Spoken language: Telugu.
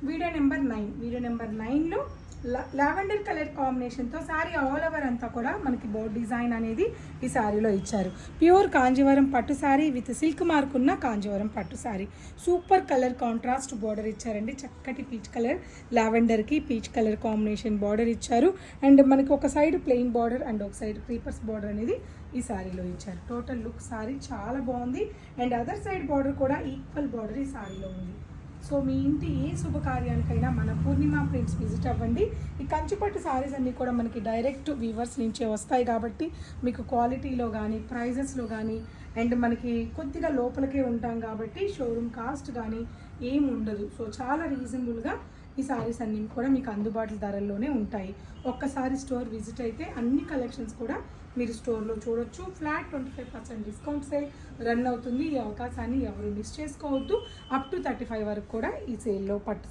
వీడియో నెంబర్ 9లో లావెండర్ కలర్ కాంబినేషన్తో శారీ ఆల్ ఓవర్ అంతా కూడా మనకి బోర్డ్ డిజైన్ అనేది ఈ శారీలో ఇచ్చారు. ప్యూర్ కాంజీవరం పట్టు శారీ విత్ సిల్క్ మార్క్ ఉన్న కాంజీవరం పట్టు sari. Super colour contrast border ఇచ్చారండి. చక్కటి పీచ్ కలర్, లావెండర్కి పీచ్ కలర్ కాంబినేషన్ బార్డర్ ఇచ్చారు. అండ్ మనకి ఒక సైడ్ ప్లెయిన్ బార్డర్ అండ్ ఒక సైడ్ క్రీపర్స్ బార్డర్ అనేది ఈ శారీలో ఇచ్చారు. టోటల్ లుక్ శారీ చాలా బాగుంది. అండ్ అదర్ సైడ్ బార్డర్ కూడా ఈక్వల్ బార్డర్ ఈ శారీలో ఉంది. సో మీ ఇంటి ఏ శుభకార్యానికైనా మన పూర్ణిమ ప్రింట్స్ విజిట్ అవ్వండి. ఈ కంచిపట్టు శారీస్ అన్నీ కూడా మనకి డైరెక్ట్ వీవర్స్ నుంచే వస్తాయి కాబట్టి మీకు క్వాలిటీలో కానీ ప్రైజెస్లో కానీ అండ్ మనకి కొద్దిగా లోపలికే ఉంటాం కాబట్టి షోరూమ్ కాస్ట్ కానీ ఏమి ఉండదు. సో చాలా రీజనబుల్గా ఈ శారీస్ అన్నీ కూడా మీకు అందుబాటు ధరల్లోనే ఉంటాయి. ఒక్కసారి స్టోర్ విజిట్ అయితే అన్ని కలెక్షన్స్ కూడా మీరు స్టోర్లో చూడొచ్చు. ఫ్లాట్ 25% డిస్కౌంట్ సేల్ రన్ అవుతుంది. ఈ అవకాశాన్ని ఎవరు మిస్ చేసుకోవద్దు. అప్ టు 35 వరకు కూడా ఈ సేల్లో పట్టు